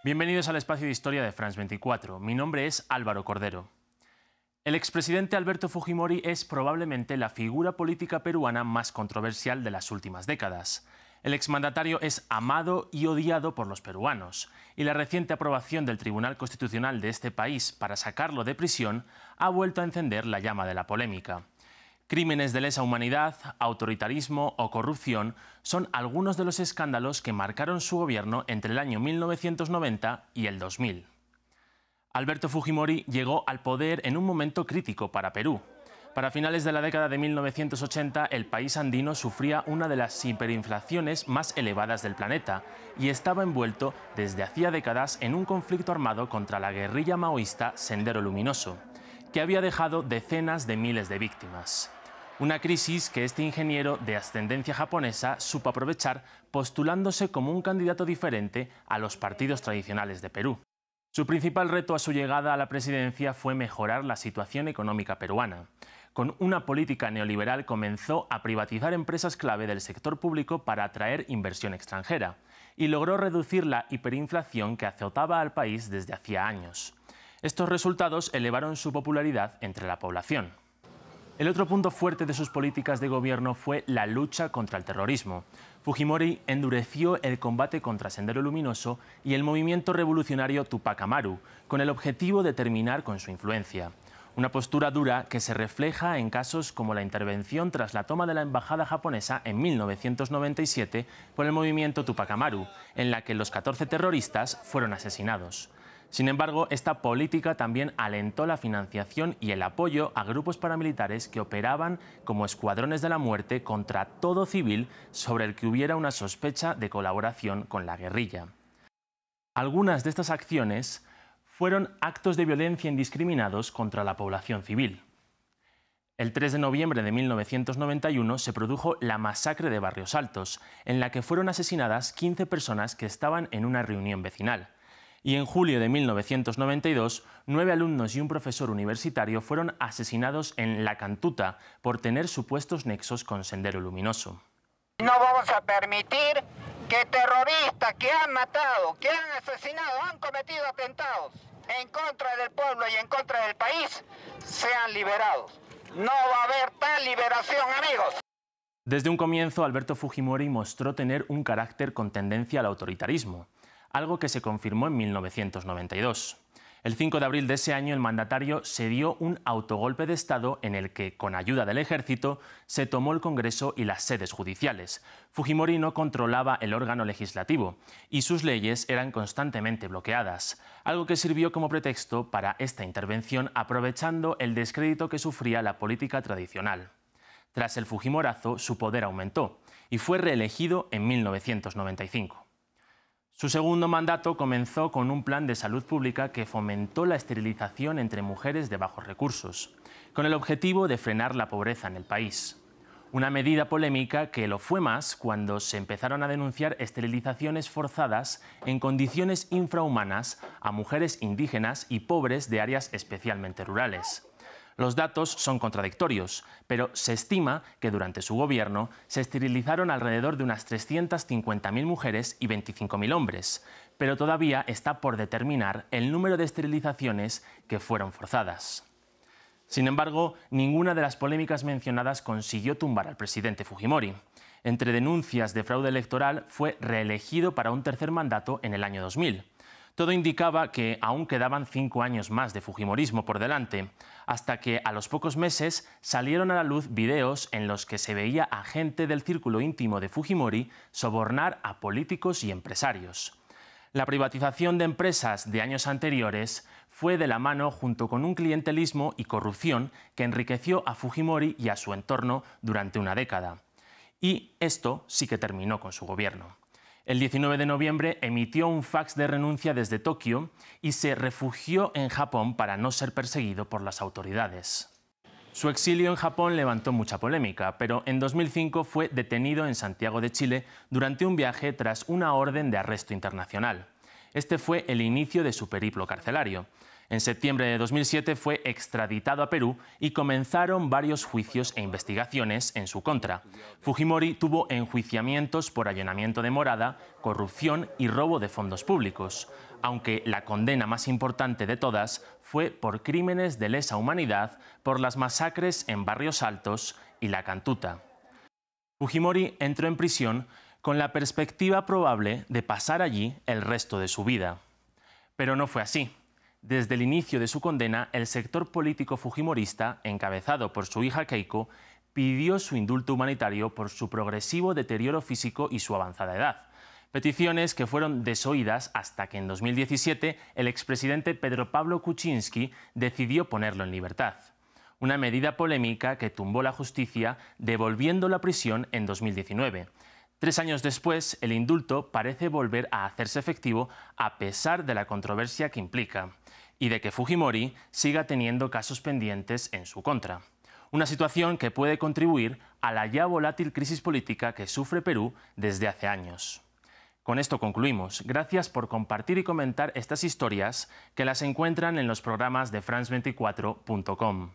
Bienvenidos al espacio de historia de France 24. Mi nombre es Álvaro Cordero. El expresidente Alberto Fujimori es probablemente la figura política peruana más controversial de las últimas décadas. El exmandatario es amado y odiado por los peruanos, y la reciente aprobación del Tribunal Constitucional de este país para sacarlo de prisión ha vuelto a encender la llama de la polémica. Crímenes de lesa humanidad, autoritarismo o corrupción son algunos de los escándalos que marcaron su gobierno entre el año 1990 y el 2000. Alberto Fujimori llegó al poder en un momento crítico para Perú. Para finales de la década de 1980, el país andino sufría una de las hiperinflaciones más elevadas del planeta y estaba envuelto desde hacía décadas en un conflicto armado contra la guerrilla maoísta Sendero Luminoso, que había dejado decenas de miles de víctimas. Una crisis que este ingeniero de ascendencia japonesa supo aprovechar postulándose como un candidato diferente a los partidos tradicionales de Perú. Su principal reto a su llegada a la presidencia fue mejorar la situación económica peruana. Con una política neoliberal comenzó a privatizar empresas clave del sector público para atraer inversión extranjera y logró reducir la hiperinflación que azotaba al país desde hacía años. Estos resultados elevaron su popularidad entre la población. El otro punto fuerte de sus políticas de gobierno fue la lucha contra el terrorismo. Fujimori endureció el combate contra Sendero Luminoso y el movimiento revolucionario Tupac Amaru, con el objetivo de terminar con su influencia. Una postura dura que se refleja en casos como la intervención tras la toma de la embajada japonesa en 1997 por el movimiento Tupac Amaru, en la que los 14 terroristas fueron asesinados. Sin embargo, esta política también alentó la financiación y el apoyo a grupos paramilitares que operaban como escuadrones de la muerte contra todo civil sobre el que hubiera una sospecha de colaboración con la guerrilla. Algunas de estas acciones fueron actos de violencia indiscriminados contra la población civil. El 3 de noviembre de 1991 se produjo la masacre de Barrios Altos, en la que fueron asesinadas 15 personas que estaban en una reunión vecinal. Y en julio de 1992, 9 alumnos y un profesor universitario fueron asesinados en La Cantuta por tener supuestos nexos con Sendero Luminoso. No vamos a permitir que terroristas que han matado, que han asesinado, han cometido atentados en contra del pueblo y en contra del país sean liberados. No va a haber tal liberación, amigos. Desde un comienzo, Alberto Fujimori mostró tener un carácter con tendencia al autoritarismo, algo que se confirmó en 1992. El 5 de abril de ese año, el mandatario se dio un autogolpe de Estado en el que, con ayuda del ejército, se tomó el Congreso y las sedes judiciales. Fujimori no controlaba el órgano legislativo y sus leyes eran constantemente bloqueadas, algo que sirvió como pretexto para esta intervención, aprovechando el descrédito que sufría la política tradicional. Tras el Fujimorazo, su poder aumentó y fue reelegido en 1995. Su segundo mandato comenzó con un plan de salud pública que fomentó la esterilización entre mujeres de bajos recursos, con el objetivo de frenar la pobreza en el país. Una medida polémica que lo fue más cuando se empezaron a denunciar esterilizaciones forzadas en condiciones infrahumanas a mujeres indígenas y pobres de áreas especialmente rurales. Los datos son contradictorios, pero se estima que durante su gobierno se esterilizaron alrededor de unas 350.000 mujeres y 25.000 hombres, pero todavía está por determinar el número de esterilizaciones que fueron forzadas. Sin embargo, ninguna de las polémicas mencionadas consiguió tumbar al presidente Fujimori. Entre denuncias de fraude electoral, fue reelegido para un tercer mandato en el año 2000. Todo indicaba que aún quedaban 5 años más de fujimorismo por delante, hasta que a los pocos meses salieron a la luz videos en los que se veía a gente del círculo íntimo de Fujimori sobornar a políticos y empresarios. La privatización de empresas de años anteriores fue de la mano junto con un clientelismo y corrupción que enriqueció a Fujimori y a su entorno durante una década. Y esto sí que terminó con su gobierno. El 19 de noviembre emitió un fax de renuncia desde Tokio y se refugió en Japón para no ser perseguido por las autoridades. Su exilio en Japón levantó mucha polémica, pero en 2005 fue detenido en Santiago de Chile durante un viaje tras una orden de arresto internacional. Este fue el inicio de su periplo carcelario. En septiembre de 2007 fue extraditado a Perú y comenzaron varios juicios e investigaciones en su contra. Fujimori tuvo enjuiciamientos por allanamiento de morada, corrupción y robo de fondos públicos, aunque la condena más importante de todas fue por crímenes de lesa humanidad por las masacres en Barrios Altos y La Cantuta. Fujimori entró en prisión con la perspectiva probable de pasar allí el resto de su vida. Pero no fue así. Desde el inicio de su condena, el sector político fujimorista, encabezado por su hija Keiko, pidió su indulto humanitario por su progresivo deterioro físico y su avanzada edad. Peticiones que fueron desoídas hasta que en 2017 el expresidente Pedro Pablo Kuczynski decidió ponerlo en libertad. Una medida polémica que tumbó la justicia, devolviéndolo a prisión en 2019. 3 años después, el indulto parece volver a hacerse efectivo a pesar de la controversia que implica y de que Fujimori siga teniendo casos pendientes en su contra. Una situación que puede contribuir a la ya volátil crisis política que sufre Perú desde hace años. Con esto concluimos. Gracias por compartir y comentar estas historias que las encuentran en los programas de France24.com.